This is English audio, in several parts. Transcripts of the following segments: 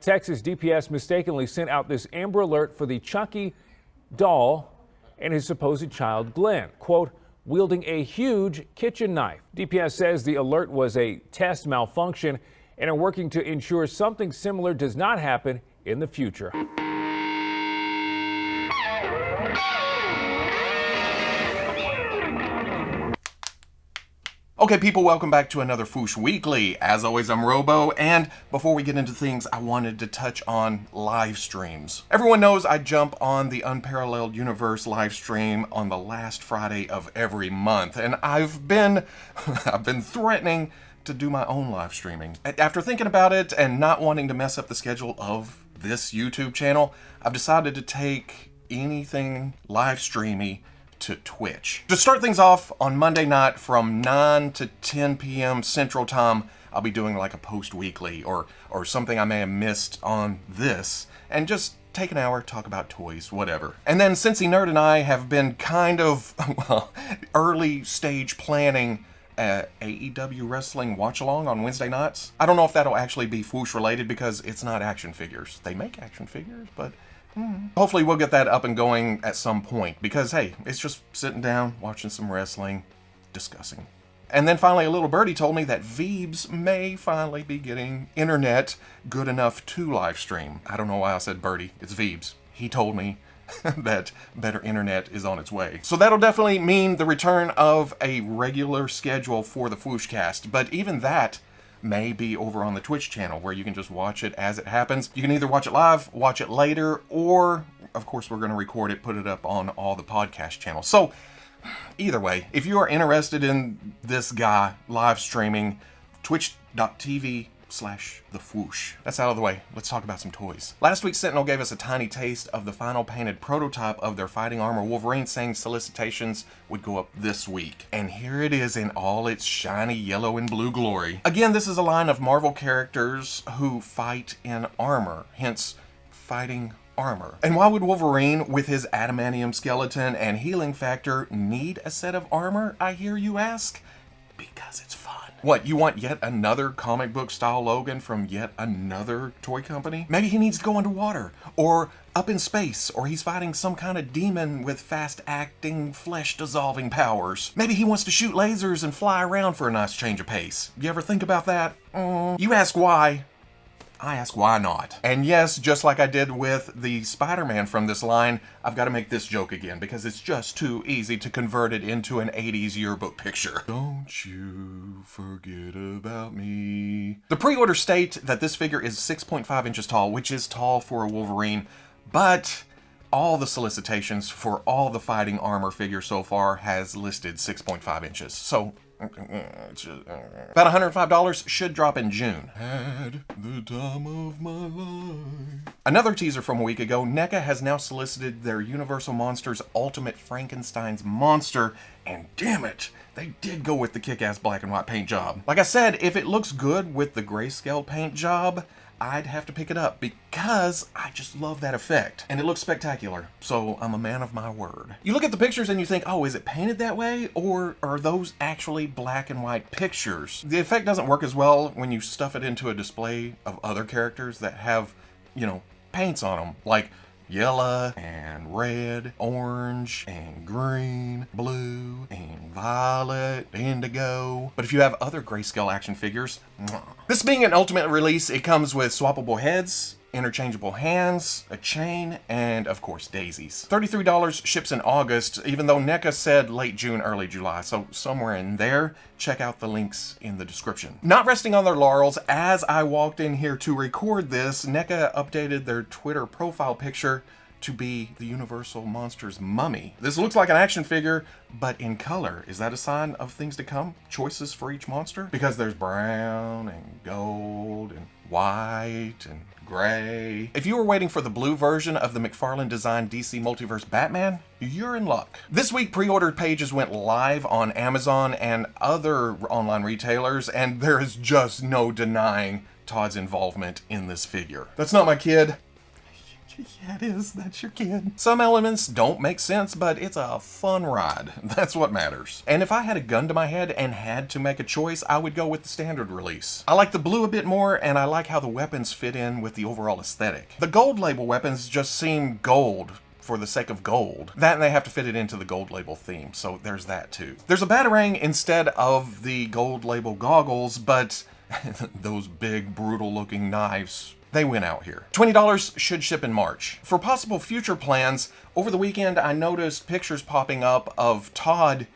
Texas DPS mistakenly sent out this Amber Alert for the Chucky doll and his supposed child Glenn, quote, wielding a huge kitchen knife. DPS says the alert was a test malfunction and are working to ensure something similar does not happen in the future. Okay, people, welcome back to another Foosh Weekly. As always, I'm Robo, and before we get into things, I wanted to touch on live streams. Everyone knows I jump on the Unparalleled Universe live stream on the last Friday of every month, and I've been threatening to do my own live streaming. After thinking about it and not wanting to mess up the schedule of this YouTube channel, I've decided to take anything live streamy to Twitch. To start things off, on Monday night from 9 to 10 p.m. Central Time, I'll be doing like a post-weekly or something I may have missed on this, and just take an hour, talk about toys, whatever. And then Sen-Ti-Nel and I have been kind of, well, early stage planning AEW Wrestling Watch-Along on Wednesday nights. I don't know if that'll actually be Foosh related because it's not action figures. They make action figures, but hopefully we'll get that up and going at some point because, hey, it's just sitting down, watching some wrestling, discussing. And then finally a little birdie told me that Veebs may finally be getting internet good enough to live stream. I don't know why I said birdie. It's Veebs. He told me that better internet is on its way. So that'll definitely mean the return of a regular schedule for the Fooshcast, but even that may be over on the Twitch channel where you can just watch it as it happens. You can either watch it live, watch it later, or of course we're going to record it, put it up on all the podcast channels. So either way, if you are interested in this guy live streaming, twitch.tv/thefoosh. That's out of the way. Let's talk about some toys. Last week, Sentinel gave us a tiny taste of the final painted prototype of their fighting armor Wolverine, saying solicitations would go up this week. And here it is in all its shiny yellow and blue glory. Again, this is a line of Marvel characters who fight in armor, hence fighting armor. And why would Wolverine, with his adamantium skeleton and healing factor, need a set of armor, I hear you ask? Because it's fun. What, you want yet another comic book style Logan from yet another toy company? Maybe he needs to go underwater, or up in space, or he's fighting some kind of demon with fast acting, flesh dissolving powers. Maybe he wants to shoot lasers and fly around for a nice change of pace. You ever think about that? You ask why. I ask why not. And yes, just like I did with the Spider-Man from this line, I've got to make this joke again because it's just too easy to convert it into an 80s yearbook picture. Don't you forget about me. The pre-order state that this figure is 6.5 inches tall, which is tall for a Wolverine, but all the solicitations for all the fighting armor figures so far has listed 6.5 inches. So about $105 should drop in June. Had the time of my life. Another teaser from a week ago, NECA has now solicited their Universal Monsters Ultimate Frankenstein's monster, and damn it, they did go with the kick-ass black and white paint job. Like I said, if it looks good with the grayscale paint job, I'd have to pick it up because I just love that effect. And it looks spectacular, so I'm a man of my word. You look at the pictures and you think, oh, is it painted that way? Or are those actually black and white pictures? The effect doesn't work as well when you stuff it into a display of other characters that have, you know, paints on them, like yellow and red, orange and green, blue and violet, indigo. But if you have other grayscale action figures, this being an ultimate release, it comes with swappable heads, interchangeable hands, a chain, and of course daisies. $33 ships in August, even though NECA said late June, early July, so somewhere in there. Check out the links in the description. Not resting on their laurels, as I walked in here to record this, NECA updated their Twitter profile picture to be the Universal Monsters mummy. This looks like an action figure, but in color. Is that a sign of things to come? Choices for each monster? Because there's brown and gold and white and gray. If you were waiting for the blue version of the McFarlane designed DC Multiverse Batman, you're in luck. This week, pre-order pages went live on Amazon and other online retailers, and there is just no denying Todd's involvement in this figure. That's not my kid. Yeah, it is. That's your kid. Some elements don't make sense, but it's a fun ride. That's what matters. And if I had a gun to my head and had to make a choice, I would go with the standard release. I like the blue a bit more, and I like how the weapons fit in with the overall aesthetic. The gold label weapons just seem gold for the sake of gold. That, and they have to fit it into the gold label theme, so there's that too. There's a batarang instead of the gold label goggles, but those big, brutal looking knives, they win out here. $20 should ship in March. For possible future plans, over the weekend I noticed pictures popping up of Todd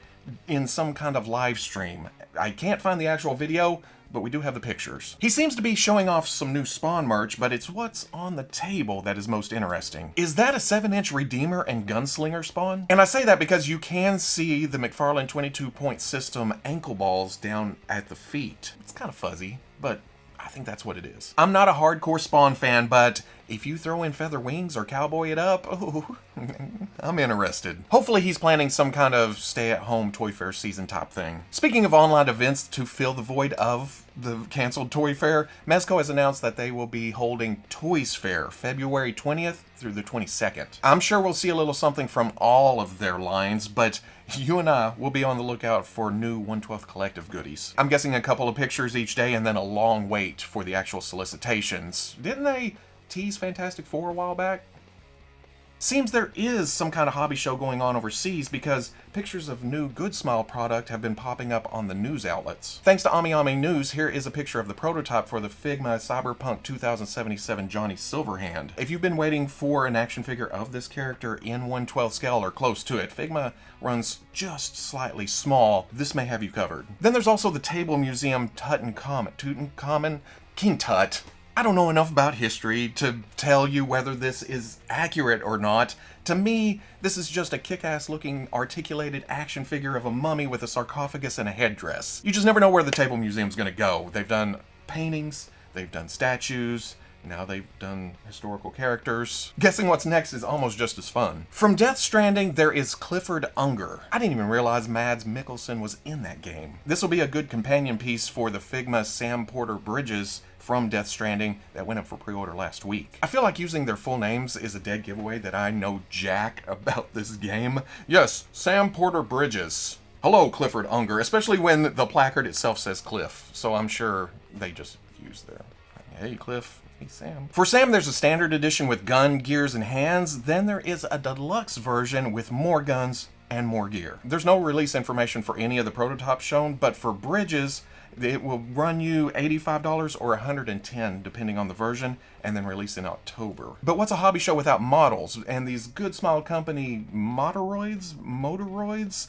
in some kind of live stream. I can't find the actual video, but we do have the pictures. He seems to be showing off some new Spawn merch, but it's what's on the table that is most interesting. Is that a 7-inch Redeemer and Gunslinger Spawn? And I say that because you can see the McFarlane 22-point system ankle balls down at the feet. It's kind of fuzzy, but I think that's what it is. I'm not a hardcore Spawn fan, but if you throw in feather wings or cowboy it up, oh, I'm interested. Hopefully he's planning some kind of stay-at-home ToyFair season type thing. Speaking of online events to fill the void of the canceled ToyFair, Mezco has announced that they will be holding ToyzFair February 20th through the 22nd. I'm sure we'll see a little something from all of their lines, but you and I will be on the lookout for new 1/12 Collective goodies. I'm guessing a couple of pictures each day and then a long wait for the actual solicitations. Didn't they tease Fantastic Four a while back? Seems there is some kind of hobby show going on overseas because pictures of new Good Smile product have been popping up on the news outlets. Thanks to Ami News, here is a picture of the prototype for the Figma Cyberpunk 2077 Johnny Silverhand. If you've been waiting for an action figure of this character in 1/12 scale or close to it, Figma runs just slightly small. This may have you covered. Then there's also the Table Museum Tutankhamun, King Tut. I don't know enough about history to tell you whether this is accurate or not. To me, this is just a kick-ass looking articulated action figure of a mummy with a sarcophagus and a headdress. You just never know where the Table Museum's gonna go. They've done paintings, they've done statues, now they've done historical characters. Guessing what's next is almost just as fun. From Death Stranding, there is Clifford Unger. I didn't even realize Mads Mikkelsen was in that game. This will be a good companion piece for the Figma Sam Porter Bridges from Death Stranding that went up for pre-order last week. I feel like using their full names is a dead giveaway that I know jack about this game. Yes, Sam Porter Bridges. Hello, Clifford Unger, especially when the placard itself says Cliff, so I'm sure they just used their, hey Cliff, hey Sam. For Sam, there's a standard edition with gun, gears, and hands. Then there is a deluxe version with more guns and more gear. There's no release information for any of the prototypes shown, but for Bridges, it will run you $85 or $110 depending on the version, and then release in October. But what's a hobby show without models? And these Good Smile Company MODEROIDs?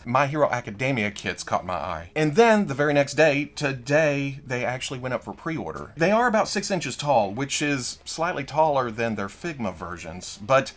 My Hero Academia kits caught my eye. And then the very next day, today, they actually went up for pre-order. They are about 6 inches tall, which is slightly taller than their Figma versions, but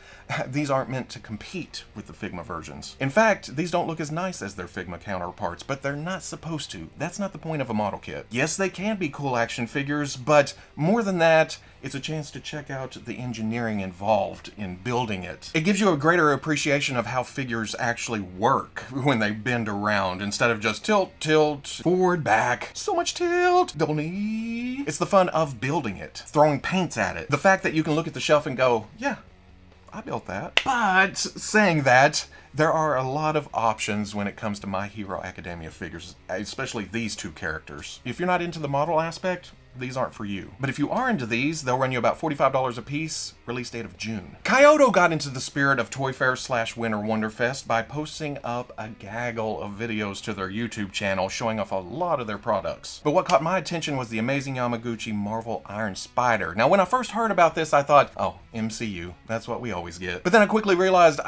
these aren't meant to compete with the Figma versions. In fact, these don't look as nice as their Figma counterparts, but they're not supposed to. That's not the point of a model kit. Yes, they can be cool action figures, but more than that, it's a chance to check out the engineering involved in building it. It gives you a greater appreciation of how figures actually work when they bend around instead of just tilt, tilt, forward, back. So much tilt, double knee. It's the fun of building it, throwing paints at it. The fact that you can look at the shelf and go, yeah, I built that. But saying that, there are a lot of options when it comes to My Hero Academia figures, especially these two characters. If you're not into the model aspect, these aren't for you. But if you are into these, they'll run you about $45 a piece, release date of June. Kaiyodo got into the spirit of ToyFair / Winter Wonderfest by posting up a gaggle of videos to their YouTube channel showing off a lot of their products. But what caught my attention was the amazing Yamaguchi Marvel Iron Spider. Now when I first heard about this, I thought, oh, MCU, that's what we always get. But then I quickly realized,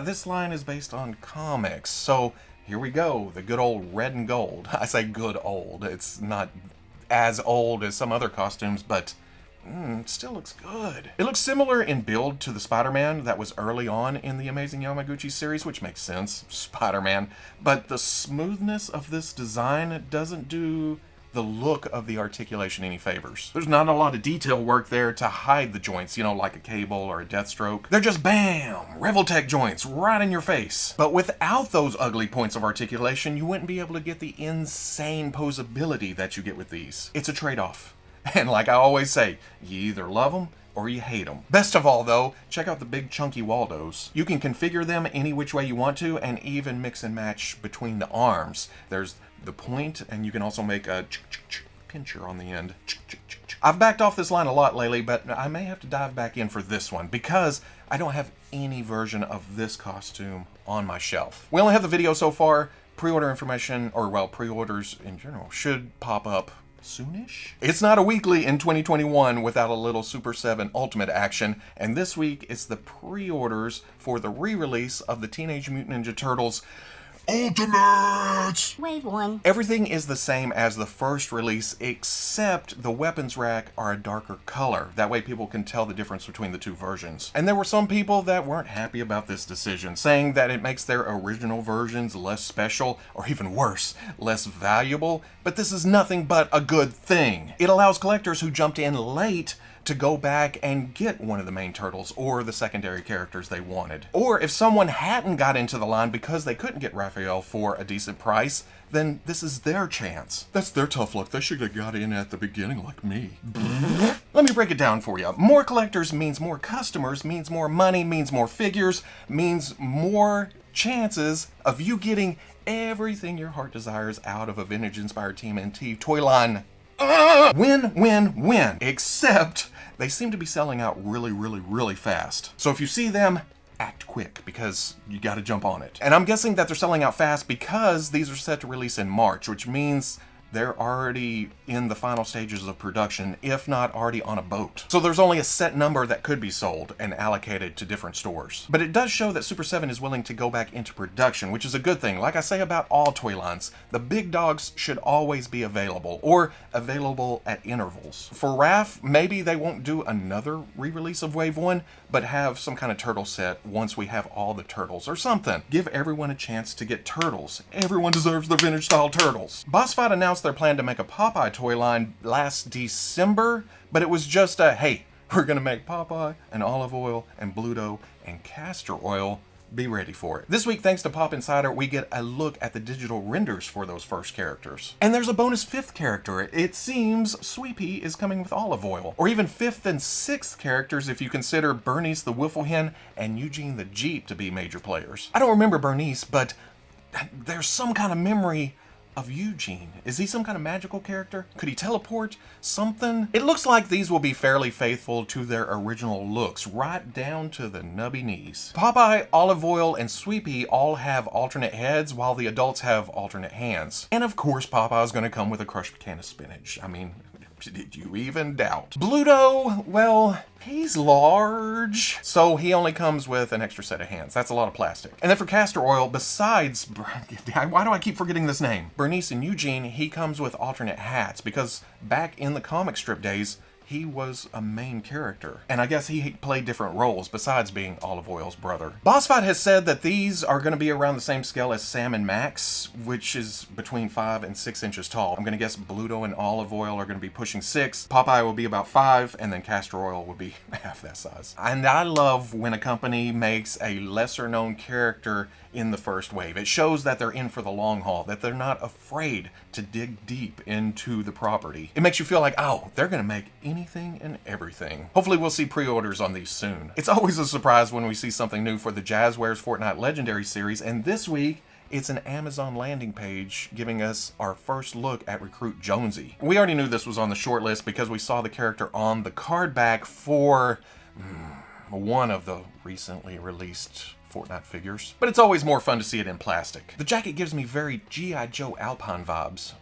this line is based on comics. So here we go, the good old red and gold. I say good old, it's not as old as some other costumes, but it still looks good. It looks similar in build to the Spider-Man that was early on in the Amazing Yamaguchi series, which makes sense, Spider-Man. But the smoothness of this design doesn't do the look of the articulation any favors. There's not a lot of detail work there to hide the joints, you know, like a Cable or a Deathstroke. They're just bam, Revoltech joints right in your face. But without those ugly points of articulation, you wouldn't be able to get the insane posability that you get with these. It's a trade-off. And like I always say, you either love them or you hate them. Best of all though, check out the big chunky Waldos. You can configure them any which way you want to, and even mix and match between the arms. There's the point, and you can also make a pincher on the end. I've backed off this line a lot lately, but I may have to dive back in for this one because I don't have any version of this costume on my shelf. We only have the video so far. Pre-order information, or well, pre-orders in general, should pop up soonish. It's not a weekly in 2021 without a little Super 7 Ultimate action, and this week it's the pre-orders for the re-release of the Teenage Mutant Ninja Turtles Ultimate! Wave 1. Everything is the same as the first release, except the weapons rack are a darker color. That way people can tell the difference between the two versions. And there were some people that weren't happy about this decision, saying that it makes their original versions less special, or even worse, less valuable. But this is nothing but a good thing. It allows collectors who jumped in late to go back and get one of the main turtles or the secondary characters they wanted. Or if someone hadn't got into the line because they couldn't get Raphael for a decent price, then this is their chance. That's their tough luck. They should have got in at the beginning like me. Let me break it down for you. More collectors means more customers, means more money, means more figures, means more chances of you getting everything your heart desires out of a vintage-inspired TMNT toy line. Win, win, win. Except they seem to be selling out really fast. So if you see them, act quick because you gotta jump on it. And I'm guessing that they're selling out fast because these are set to release in March, which means they're already in the final stages of production, if not already on a boat. So there's only a set number that could be sold and allocated to different stores. But it does show that Super 7 is willing to go back into production, which is a good thing. Like I say about all toy lines, the big dogs should always be available, or available at intervals. For Raph, maybe they won't do another re-release of Wave 1, but have some kind of turtle set once we have all the turtles or something. Give everyone a chance to get turtles. Everyone deserves the vintage style turtles. Boss Fight announced their plan to make a Popeye toy line last December, but it was just a, hey, we're gonna make Popeye and olive oil and Bluto and castor oil. Be ready for it. This week, thanks to Pop Insider, we get a look at the digital renders for those first characters. And there's a bonus 5th character. It seems Sweepy is coming with olive oil. Or even 5th and 6th characters if you consider Bernice the Wiffle Hen and Eugene the Jeep to be major players. I don't remember Bernice, but there's some kind of memory of Eugene. Is he some kind of magical character? Could he teleport? Something? It looks like these will be fairly faithful to their original looks, right down to the nubby knees. Popeye, Olive Oil, and Sweepy all have alternate heads, while the adults have alternate hands. And of course, Popeye's gonna come with a crushed can of spinach. I mean, did you even doubt? Bluto, well, he's large, so he only comes with an extra set of hands. That's a lot of plastic. And then for castor oil, besides, why do I keep forgetting this name? Bernice and Eugene, he comes with alternate hats because back in the comic strip days, he was a main character. And I guess he played different roles besides being Olive Oil's brother. Boss Fight has said that these are going to be around the same scale as Sam and Max, which is between 5 and 6 inches tall. I'm going to guess Bluto and Olive Oil are going to be pushing 6. Popeye will be about 5, and then Castor Oil will be half that size. And I love when a company makes a lesser known character in the first wave. It shows that they're in for the long haul, that they're not afraid to dig deep into the property. It makes you feel like, oh, they're gonna make anything and everything. Hopefully we'll see pre-orders on these soon. It's always a surprise when we see something new for the Jazwares Fortnite Legendary Series, and this week, it's an Amazon landing page giving us our first look at Recruit Jonesy. We already knew this was on the short list because we saw the character on the card back for one of the recently released Fortnite figures, but it's always more fun to see it in plastic. The jacket gives me very G.I. Joe Alpine vibes.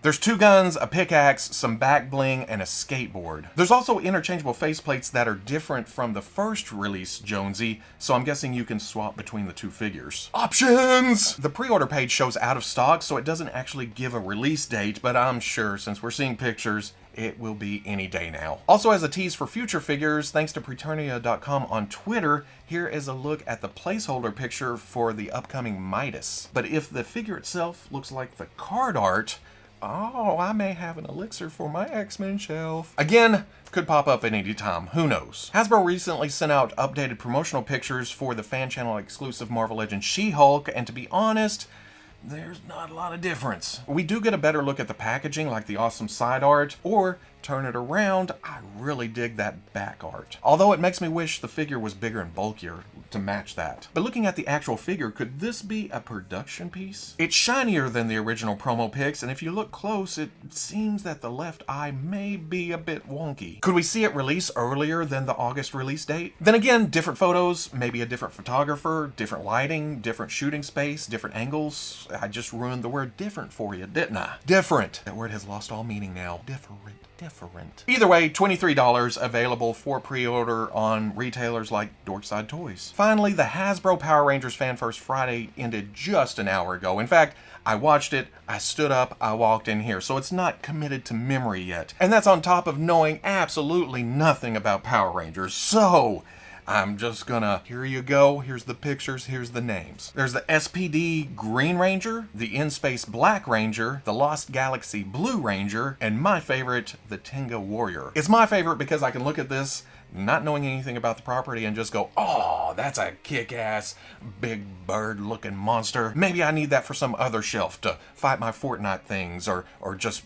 There's 2 guns, a pickaxe, some back bling, and a skateboard. There's also interchangeable faceplates that are different from the first release Jonesy, so I'm guessing you can swap between the 2 figures. Options! The pre-order page shows out of stock, so it doesn't actually give a release date, but I'm sure since we're seeing pictures, it will be any day now. Also, as a tease for future figures, thanks to Preternia.com on Twitter, here is a look at the placeholder picture for the upcoming Midas. But if the figure itself looks like the card art, oh, I may have an elixir for my X-Men shelf. Again, could pop up at any time, who knows? Hasbro recently sent out updated promotional pictures for the fan channel exclusive Marvel Legends She-Hulk, and to be honest, there's not a lot of difference. We do get a better look at the packaging, like the awesome side art, or turn it around, I really dig that back art. Although it makes me wish the figure was bigger and bulkier to match that. But looking at the actual figure, could this be a production piece? It's shinier than the original promo pics, and if you look close, it seems that the left eye may be a bit wonky. Could we see it release earlier than the August release date? Then again, different photos, maybe a different photographer, different lighting, different shooting space, different angles. I just ruined the word different for you, didn't I? Different. That word has lost all meaning now. Different. Either way, $23 available for pre-order on retailers like Dorkside Toys. Finally, the Hasbro Power Rangers Fan First Friday ended just an hour ago. In fact, I watched it, I stood up, I walked in here, so it's not committed to memory yet. And that's on top of knowing absolutely nothing about Power Rangers. So I'm just gonna, here you go, here's the pictures, here's the names. There's the SPD Green Ranger, the In-Space Black Ranger, the Lost Galaxy Blue Ranger, and my favorite, the Tenga Warrior. It's my favorite because I can look at this not knowing anything about the property and just go, oh, that's a kick-ass, big bird-looking monster. Maybe I need that for some other shelf to fight my Fortnite things, or just...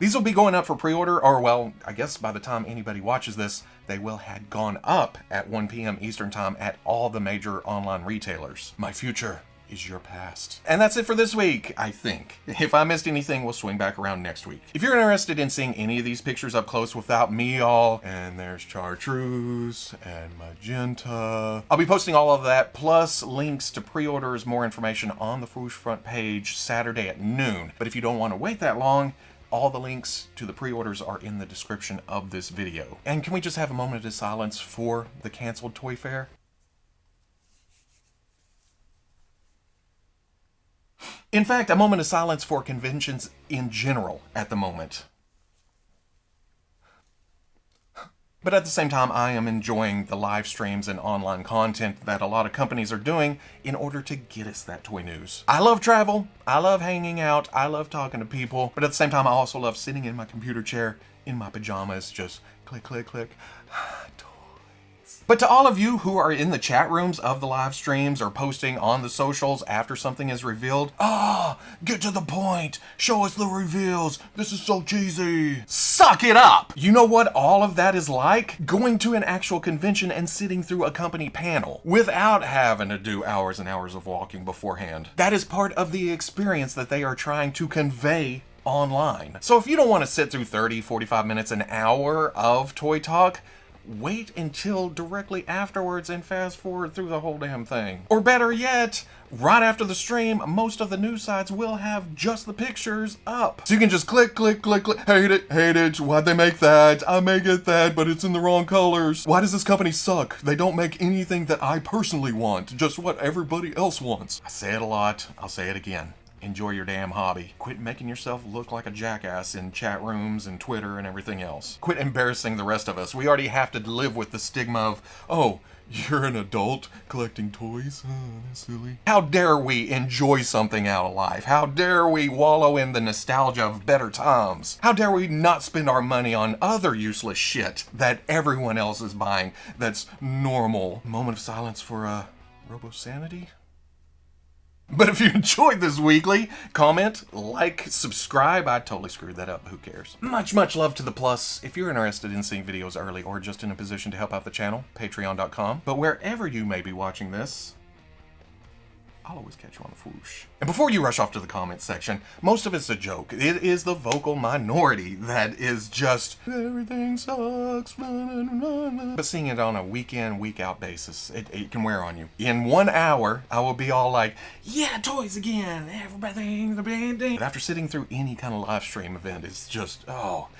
These will be going up for pre-order, or well, I guess by the time anybody watches this, they will have gone up at 1 p.m. Eastern Time at all the major online retailers. My future is your past. And that's it for this week, I think. If I missed anything, we'll swing back around next week. If you're interested in seeing any of these pictures up close without me all, and there's Chartreuse and Magenta, I'll be posting all of that, plus links to pre-orders, more information on the Foosh front page Saturday at noon. But if you don't want to wait that long, all the links to the pre-orders are in the description of this video. And can we just have a moment of silence for the canceled Toy Fair? In fact, a moment of silence for conventions in general at the moment. But at the same time, I am enjoying the live streams and online content that a lot of companies are doing in order to get us that toy news. I love travel, I love hanging out, I love talking to people, but at the same time, I also love sitting in my computer chair, in my pajamas, just click, click, click. But to all of you who are in the chat rooms of the live streams or posting on the socials after something is revealed, get to the point, show us the reveals, this is so cheesy. Suck it up! You know what all of that is like? Going to an actual convention and sitting through a company panel without having to do hours and hours of walking beforehand. That is part of the experience that they are trying to convey online. So if you don't want to sit through 30, 45 minutes, an hour of Toy Talk, wait until directly afterwards and fast forward through the whole damn thing. Or better yet, right after the stream, most of the news sites will have just the pictures up. So you can just click, click, click, click, hate it, why'd they make that? I may get that, but it's in the wrong colors. Why does this company suck? They don't make anything that I personally want, just what everybody else wants. I say it a lot, I'll say it again. Enjoy your damn hobby. Quit making yourself look like a jackass in chat rooms and Twitter and everything else. Quit embarrassing the rest of us. We already have to live with the stigma of, oh, you're an adult collecting toys? Oh, that's silly. How dare we enjoy something out of life? How dare we wallow in the nostalgia of better times? How dare we not spend our money on other useless shit that everyone else is buying that's normal? Moment of silence for, Robo-sanity? But if you enjoyed this weekly, comment, like, subscribe. I totally screwed that up, but who cares? Much love to the plus. If you're interested in seeing videos early or just in a position to help out the channel, patreon.com. But wherever you may be watching this, I'll always catch you on the Foosh. And before you rush off to the comment section, most of it's a joke. It is the vocal minority that is just, everything sucks, but seeing it on a week in, week out basis, it can wear on you. In 1 hour, I will be all like, yeah, toys again, everything, the band. But after sitting through any kind of live stream event, it's just, oh.